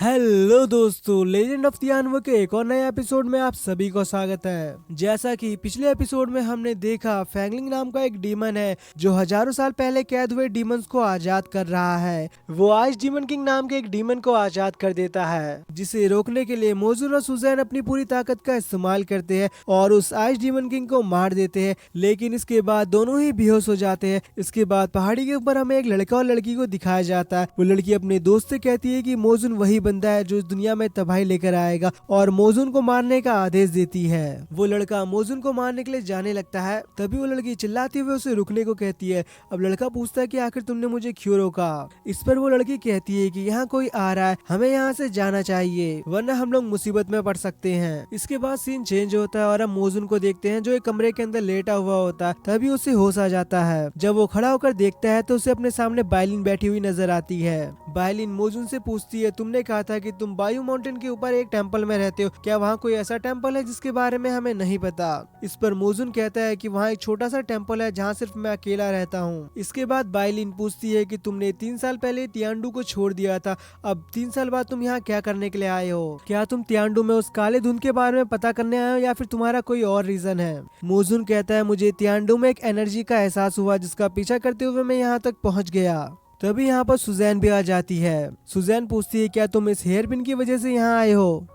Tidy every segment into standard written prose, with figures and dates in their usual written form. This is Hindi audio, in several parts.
हेलो दोस्तों, लेजेंड ऑफ दियानवो के एक और नए एपिसोड में आप सभी को स्वागत है। जैसा कि पिछले एपिसोड में हमने देखा, फैंगलिंग नाम का एक डीमन है जो हजारों साल पहले कैद हुए डीमंस को आजाद कर रहा है। वो आइस डीमन किंग नाम के एक डीमन को आजाद कर देता है, जिसे रोकने के लिए मोजुन और सुजैन अपनी पूरी ताकत का इस्तेमाल करते हैं और उस आइस डीमन किंग को मार देते हैं। लेकिन इसके बाद दोनों ही बेहोश हो जाते हैं। इसके बाद पहाड़ी के ऊपर हमें एक लड़का और लड़की को दिखाया जाता है। वो लड़की अपने दोस्त से कहती है कि मोजुन वही बंदा है जो इस दुनिया में तबाही लेकर आएगा और मोजुन को मारने का आदेश देती है। वो लड़का मोजुन को मारने के लिए जाने लगता है। तभी वो लड़की चिल्लाते हुए उसे रुकने को कहती है। अब लड़का पूछता है कि आखिर तुमने मुझे क्यों रोका। इस पर वो लड़की कहती है कि यहाँ कोई आ रहा है, हमें यहाँ से जाना चाहिए वरना हम लोग मुसीबत में पड़ सकते हैं। इसके बाद सीन चेंज होता है और हम मोजुन को देखते हैं जो एक कमरे के अंदर लेटा हुआ होता है। तभी उसे होश आ जाता है। जब वो खड़ा होकर देखता है तो उसे अपने सामने बायलिन बैठी हुई नजर आती है। बायलिन मोजुन से पूछती है, तुमने कहा था कि तुम बायू माउंटेन के ऊपर एक टेंपल में रहते हो, क्या वहाँ कोई ऐसा टेंपल है जिसके बारे में हमें नहीं पता। इस पर मोजुन कहता है कि वहाँ एक छोटा सा टेंपल है जहाँ सिर्फ मैं अकेला रहता हूँ। इसके बाद बायलिन पूछती है कि तुमने 3 साल पहले तियांडू को छोड़ दिया था, अब 3 साल बाद तुम यहाँ क्या करने के लिए आए हो। क्या तुम तियांडू में उस काले धुंध के बारे में पता करने आए हो या फिर तुम्हारा कोई और रीजन है। मोजुन कहता है, मुझे तियांडू में एक एनर्जी का एहसास हुआ जिसका पीछा करते हुए मैं यहाँ तक पहुँच गया। तभी यहाँ पर सुजैन भी आ जाती है। सुजैन पूछती है, क्या तुम इस हेयर पिन की वजह से यहाँ आए हो।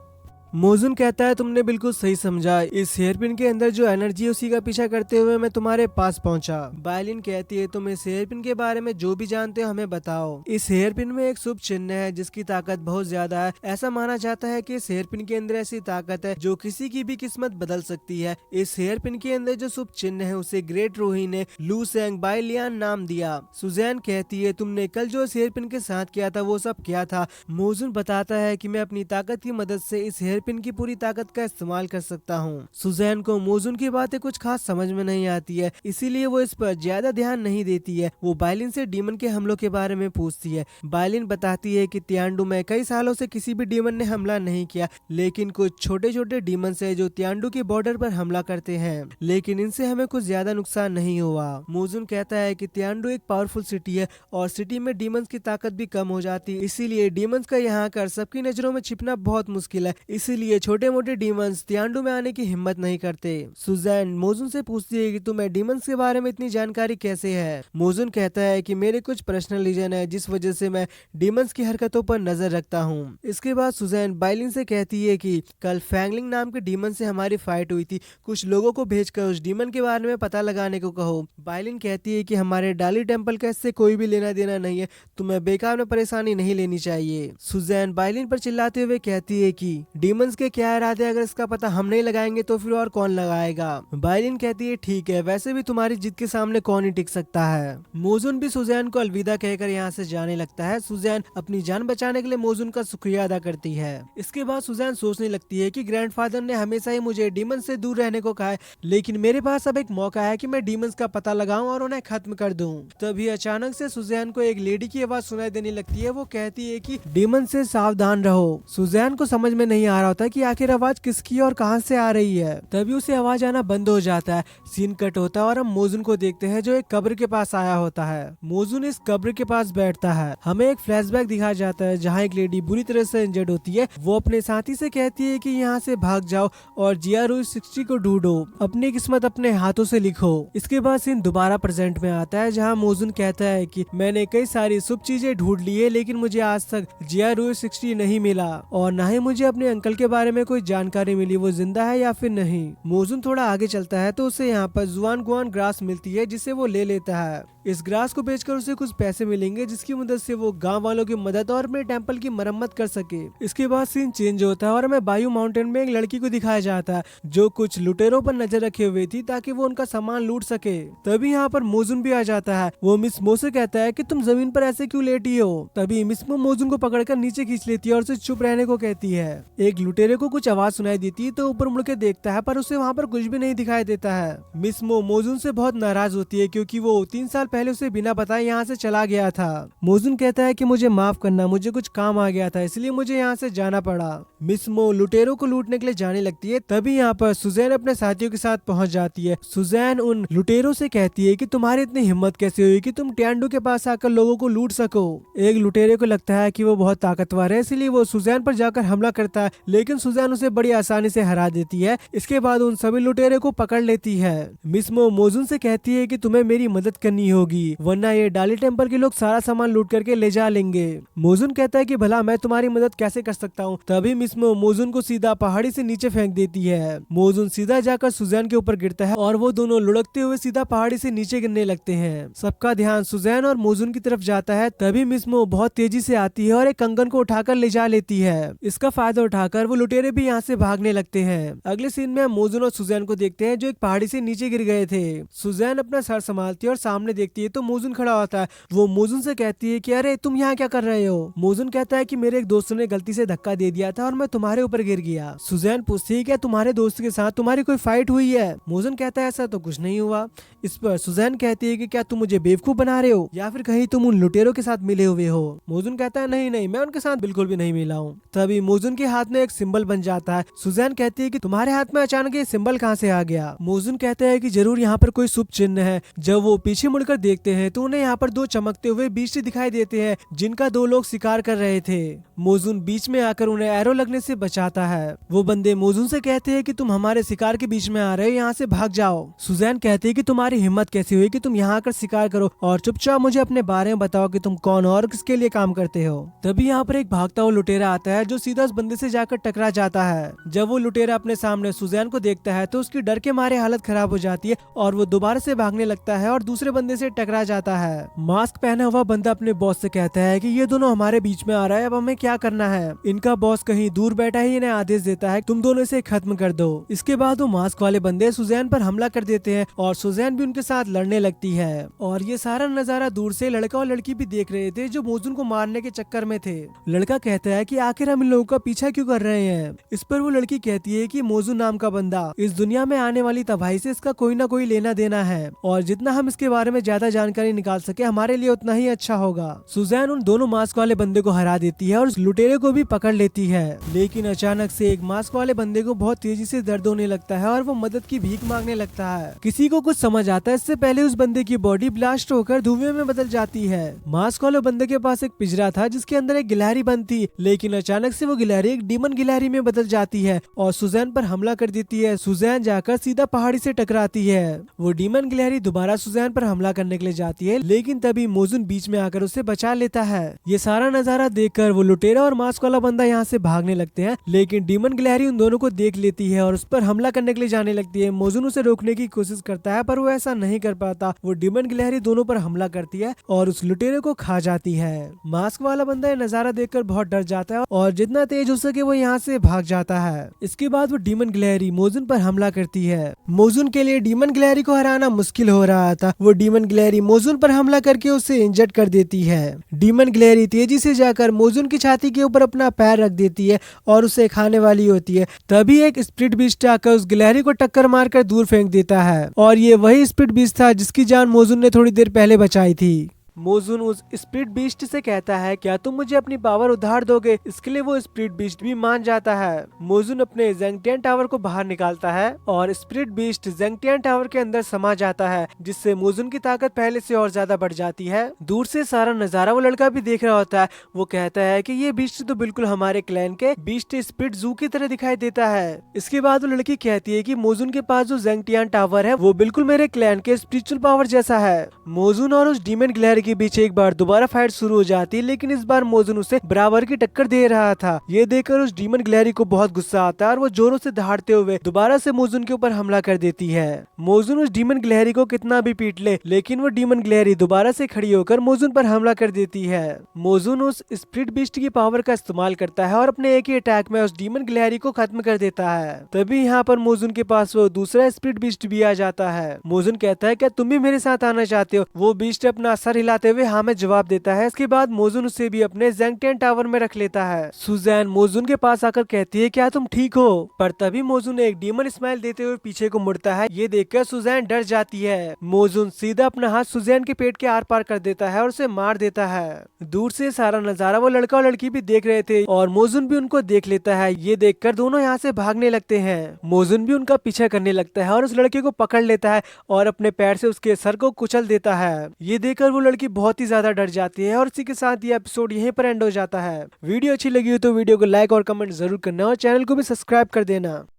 मोजुन कहता है, तुमने बिल्कुल सही समझा, इस हेयरपिन के अंदर जो एनर्जी है उसी का पीछा करते हुए मैं तुम्हारे पास पहुंचा। बायलिन कहती है, तुम इस हेयरपिन के बारे में जो भी जानते हो हमें बताओ। इस हेयरपिन में एक शुभ चिन्ह है जिसकी ताकत बहुत ज्यादा है। ऐसा माना जाता है कि इस हेयरपिन के अंदर ऐसी ताकत है जो किसी की भी किस्मत बदल सकती है। इस हेयरपिन के अंदर जो शुभ चिन्ह है उसे ग्रेट रोही ने लू सेंग बायलियान नाम दिया। सुजैन कहती है, तुमने कल जो इस हेयरपिन के साथ किया था वो सब क्या था। मोजुन बताता है कि मैं अपनी ताकत की मदद से इस हेयरपिन की पूरी ताकत का इस्तेमाल कर सकता हूँ। सुजैन को मोजुन की बातें कुछ खास समझ में नहीं आती है, इसीलिए वो इस पर ज्यादा ध्यान नहीं देती है। वो बायलिन से डीमन के हमलों के बारे में पूछती है। बायलिन बताती है कि तियांडू में कई सालों से किसी भी डीमन ने हमला नहीं किया, लेकिन कुछ छोटे छोटे डीमन है जो तियांडू के बॉर्डर पर हमला करते हैं, लेकिन इनसे हमें कुछ ज्यादा नुकसान नहीं हुआ। मोजुन कहता है कि तियांडू एक पावरफुल सिटी है और सिटी में डीमंस की ताकत भी कम हो जाती है, इसीलिए डीमंस का यहाँ कर सबकी नजरों में छिपना बहुत मुश्किल है। इसीलिए छोटे मोटे डीमंस तियांडू में आने की हिम्मत नहीं करते। सुजैन मोजुन से पूछती है कि तुम्हें डीमंस के बारे में इतनी जानकारी कैसे है। मोजुन कहता है कि मेरे कुछ पर्सनल रीजन है जिस वजह से मैं डीमंस की हरकतों पर नजर रखता हूँ। इसके बाद सुजैन बायलिन से कहती है कि कल फैंगलिंग नाम के डीमन से हमारी फाइट हुई थी, कुछ लोगों को भेजकर उस डीमन के बारे में पता लगाने को कहो। बायलिन कहती है कि हमारे डाली टेम्पल का इससे कोई भी लेना देना नहीं है, तुम्हें बेकार में परेशानी नहीं लेनी चाहिए। सुजैन बायलिन पर चिल्लाते हुए कहती है कि डीमंस के क्या इरादे, अगर इसका पता हम नहीं लगाएंगे तो फिर और कौन लगाएगा। बायलिन कहती है, ठीक है, वैसे भी तुम्हारी जिद के सामने कौन ही टिक सकता है। मोजुन भी सुजैन को अलविदा कहकर यहाँ से जाने लगता है। सुजैन अपनी जान बचाने के लिए मोजुन का शुक्रिया अदा करती है। इसके बाद सुजैन सोचने लगती है कि ग्रैंडफादर ने हमेशा ही मुझे डीमन से दूर रहने को कहा है, लेकिन मेरे पास अब एक मौका है कि मैं डीमंस का पता लगाऊं और उन्हें खत्म कर दूं। तभी अचानक से सुजैन को एक लेडी की आवाज सुनाई देने लगती है। वो कहती है कि डीमन से सावधान रहो। सुजैन को समझ में नहीं आ रहा होता कि आखिर आवाज किसकी और कहां से आ रही है। तभी उसे आवाज आना बंद हो जाता है। सीन कट होता है और हम मोजुन को देखते हैं जो एक कब्र के पास आया होता है। मोजुन इस कब्र के पास बैठता है। हमें एक फ्लैशबैक दिखाया जाता है जहाँ एक लेडी बुरी तरह से इंजर्ड होती है। वो अपने साथी से कहती है कि यहाँ से भाग जाओ और जियारू 60 को ढूंढो, अपनी किस्मत अपने हाथों से लिखो। इसके बाद सीन दोबारा प्रेजेंट में आता है जहाँ मोजुन कहता है कि मैंने कई सारी शुभ चीजें ढूंढ ली है, लेकिन मुझे आज तक जियारू 60 नहीं मिला और न ही मुझे अपने अंकल के बारे में कोई जानकारी मिली, वो जिंदा है या फिर नहीं। मोजुन थोड़ा आगे चलता है तो उसे यहाँ पर जुआन गुआन ग्रास मिलती है जिसे वो ले लेता है। इस ग्रास को बेचकर उसे कुछ पैसे मिलेंगे जिसकी मदद से वो गांव वालों की मदद और अपने टेंपल की मरम्मत कर सके। इसके बाद सीन चेंज होता है और हमें बायू माउंटेन में एक लड़की को दिखाया जाता है जो कुछ लुटेरों पर नजर रखे हुए थी ताकि वो उनका सामान लूट सके। तभी यहाँ पर मोजुन भी आ जाता है। वो मिस मो से कहता है कि तुम जमीन पर ऐसे क्यों लेटी हो। तभी मिस मो मोजुन को पकड़कर नीचे खींच लेती है और उसे चुप रहने को कहती है। एक लुटेरे को कुछ आवाज सुनाई देती है तो ऊपर मुड़ के देखता है पर उसे वहाँ पर कुछ भी नहीं दिखाई देता है। मिस मो मोजुन से बहुत नाराज होती है क्योंकि वो 3 साल पहले उसे बिना बताए यहाँ से चला गया था। मोजुन कहता है कि मुझे माफ करना, मुझे कुछ काम आ गया था इसलिए मुझे यहाँ से जाना पड़ा। मिस मो लुटेरों को लूटने के लिए जाने लगती है, तभी यहाँ पर सुजैन अपने साथियों के साथ पहुंच जाती है। सुजैन उन लुटेरों से कहती है कि तुम्हारी इतनी हिम्मत कैसे हुई कि तुम टियांडू के पास आकर लोगों को लूट सको। एक लुटेरे को लगता है कि वो बहुत ताकतवर है, इसलिए वो सुजैन पर जाकर हमला करता है, लेकिन सुजैन उसे बड़ी आसानी से हरा देती है। इसके बाद उन सभी लुटेरे को पकड़ लेती है। मिस मो मोजुन से कहती है कि तुम्हें मेरी मदद करनी होगी, वरना ये डाली टेम्पल के लोग सारा सामान लूट करके ले जा लेंगे। मोजुन कहता है कि भला मैं तुम्हारी मदद कैसे कर सकता हूँ। तभी मिस मो मोजुन को सीधा पहाड़ी से नीचे फेंक देती है। मोजुन सीधा जाकर सुजैन के ऊपर गिरता है और वो दोनों लुढ़कते हुए सीधा पहाड़ी से नीचे गिरने लगते हैं। सबका ध्यान सुजैन और मोजुन की तरफ जाता है, तभी मिस मो बहुत तेजी से आती है और एक कंगन को उठाकर ले जा लेती है। इसका फायदा उठाकर वो लुटेरे भी यहाँ से भागने लगते हैं। अगले सीन में हम मोजुन और सुजैन को देखते हैं जो एक पहाड़ी से नीचे गिर गए थे। सुजैन अपना सर संभालती है और सामने देखती है तो मोजुन खड़ा होता है। वो मोजुन से कहती है कि अरे तुम यहाँ क्या कर रहे हो। मोजुन कहता है कि मेरे एक दोस्त ने गलती से धक्का दे दिया था और मैं तुम्हारे ऊपर गिर गया। सुजैन पूछती है क्या तुम्हारे दोस्त के साथ तुम्हारी कोई फाइट हुई है। मोजुन कहता है ऐसा तो कुछ नहीं हुआ। इस पर सुजैन कहती है कि क्या तुम मुझे बेवकूफ बना रहे हो या फिर कहीं तुम उन लुटेरों के साथ मिले हुए हो। मोजुन कहता है नहीं नहीं, मैं उनके साथ बिल्कुल भी नहीं मिला हूँ। तभी मोजुन के हाथ में एक सिंबल बन जाता है। सुजैन कहती है कि तुम्हारे हाथ में अचानक ये सिंबल कहाँ से आ गया। मोजुन कहता है कि जरूर यहाँ पर कोई शुभ चिन्ह है। जब वो पीछे मुड़कर देखते हैं तो उन्हें यहाँ पर दो चमकते हुए बीस्ट दिखाई देते हैं जिनका दो लोग शिकार कर रहे थे। मोजुन बीच में आकर उन्हें एरो लगने से बचाता है। वो बंदे मोजुन से कहते हैं कि तुम हमारे शिकार के बीच में आ रहे हो, यहाँ से भाग जाओ। सुजैन कहती है कि तुम्हारी हिम्मत कैसी हुई कि तुम यहाँ आकर शिकार करो और चुपचाप मुझे अपने बारे में बताओ कि तुम कौन हो और किसके लिए काम करते हो। तभी यहाँ पर एक भागता हुआ लुटेरा आता है जो सीधा उस बंदे से जाकर टकरा जाता है। जब वो लुटेरा अपने सामने सुजैन को देखता है तो उसकी डर के मारे हालत खराब हो जाती है और वो दोबारा से भागने लगता है और दूसरे बंदे से टकरा जाता है। मास्क पहना हुआ बंदा अपने बॉस से कहता है कि ये दोनों हमारे बीच में आ रहा है, अब हमें क्या करना है। इनका बॉस कहीं दूर बैठा ही इन्हें आदेश देता है तुम दोनों इसे खत्म कर दो। इसके बाद वो मास्क वाले बंदे सुजैन पर हमला कर देते हैं और सुजैन भी उनके साथ लड़ने लगती है। और ये सारा नजारा दूर से लड़का और लड़की भी देख रहे थे जो मोजुन को मारने के चक्कर में थे। लड़का कहता है कि आखिर हम इन लोगों का पीछा क्यों कर रहे हैं। इस पर वो लड़की कहती है कि मोजुन नाम का बंदा इस दुनिया में आने वाली तबाही से इसका कोई ना कोई लेना देना है और जितना हम इसके बारे में ज्यादा जानकारी निकाल सके हमारे लिए उतना ही अच्छा होगा। सुजैन उन दोनों मास्क वाले बंदे को हरा देती है और उस लुटेरे को भी पकड़ लेती है, लेकिन अचानक से एक मास्क वाले बंदे को बहुत तेजी से दर्द होने लगता है और वो मदद की भीख मांगने लगता है। किसी को कुछ समझ आता है इससे पहले उस बंदे की बॉडी ब्लास्ट होकर धुएं में बदल जाती है। मास्क वाले बंदे के पास एक पिंजरा था जिसके अंदर एक गिलहरी बंद थी, लेकिन अचानक से वो गिलहरी एक डीमन गिलहरी में बदल जाती है और सुजैन पर हमला कर देती है। सुजैन जाकर सीधा पहाड़ी से टकराती है। वो डीमन गिलहरी दोबारा सुजैन पर हमला करने के लिए जाती है, लेकिन तभी मोजुन बीच में आकर उसे बचा लेता है। ये सारा नजारा देखकर वो लुटेरा और मास्क वाला बंदा यहाँ से भागने लगते हैं, लेकिन डीमन गिलहरी उन दोनों को देख लेती है और उस पर हमला करने के लिए जाने लगती है। मोजुन उसे रोकने की कोशिश करता है पर वो ऐसा नहीं कर पाता। वो डीमन गिलहरी दोनों पर हमला करती है और उस लुटेरे को खा जाती है। मास्क वाला बंदा ये नजारा देखकर बहुत डर जाता है और जितना तेज हो सके वो यहाँ से भाग जाता है। इसके बाद वो डीमन गिलहरी मोजुन पर हमला करती है। मोजुन के लिए डीमन गिलहरी को हराना मुश्किल हो रहा था। वो डीमन गिलहरी मोजुन पर हमला करके उसे इंजर्ड कर देती है। डीमन गिलहरी तेजी से जाकर मोजुन की छाती के ऊपर अपना पैर रख देती है और उसे खाने वाली होती है। तभी एक स्प्लिट बीस्ट आकर उस गिलहरी को टक्कर मारकर दूर फेंक देता है और ये वही स्प्लिट बीस्ट था जिसकी जान मोजुन ने थोड़ी देर पहले बचाई थी। मोजुन उस स्प्लिट बीस्ट से कहता है क्या तुम मुझे अपनी पावर उधार दोगे। इसके लिए वो स्प्लिट बीस्ट भी मान जाता है। मोजुन अपने ज़ेंगटियन टावर को बाहर निकालता है और स्प्लिट बीस्ट ज़ेंगटियन टावर के अंदर समा जाता है, जिससे मोजुन की ताकत पहले से और ज्यादा बढ़ जाती है। दूर से सारा नजारा वो लड़का भी देख रहा होता है। वो कहता है कि ये बीस्ट तो बिल्कुल हमारे क्लैन के बीस्ट स्प्लिट जू की तरह दिखाई देता है। इसके बाद वो लड़की कहती है कि मोजुन के पास जो ज़ेंगटियन टावर है वो बिल्कुल मेरे क्लैन के स्पिरिचुअल पावर जैसा है। मोजुन और उस डीमन गिलहरी के बीच एक बार दोबारा फाइट शुरू हो जाती है, लेकिन इस बार मोजुन उसे बराबर की टक्कर दे रहा था। ये देखकर उस डीमन गिलहरी को बहुत गुस्सा आता है और वो जोरों से दहाड़ते हुए दोबारा से मोजुन के ऊपर हमला कर देती है। मोजुन उस डीमन गिलहरी को कितना भी पीट ले, लेकिन वो डीमन गिलहरी दोबारा से खड़ी होकर मोजुन पर हमला कर देती है। मोजुन उस स्प्लिट बीस्ट की पावर का इस्तेमाल करता है और अपने एक ही अटैक में उस डीमन गिलहरी को खत्म कर देता है। तभी यहाँ पर मोजुन के पास वो दूसरा स्प्लिट बीस्ट भी आ जाता है। मोजुन कहता है क्या तुम भी मेरे साथ आना चाहते हो। वो बीस्ट अपना सर हिला गिड़गिड़ाते हुए हाँ में जवाब देता है। इसके बाद मोजुन उसे भी अपने जैंगटियन टावर में रख लेता है। सुजैन मोजुन के पास आकर कहती है क्या तुम ठीक हो, पर तभी मोजुन एक डीमन स्माइल देते हुए पीछे को मुड़ता है। ये देखकर सुजैन डर जाती है। मोजुन सीधा अपना हाथ सुजैन के पेट के आर पार कर देता है और उसे मार देता है। दूर से सारा नजारा वो लड़का और लड़की भी देख रहे थे और मोजुन भी उनको देख लेता है। ये देखकर दोनों यहाँ से भागने लगते हैं। मोजुन भी उनका पीछा करने लगता है और उस लड़के को पकड़ लेता है और अपने पैर से उसके सर को कुचल देता है। ये देखकर वो लड़की बहुत ही ज्यादा डर जाती है और इसी के साथ ये एपिसोड यहीं पर एंड हो जाता है। वीडियो अच्छी लगी हो तो वीडियो को लाइक और कमेंट जरूर करना और चैनल को भी सब्सक्राइब कर देना।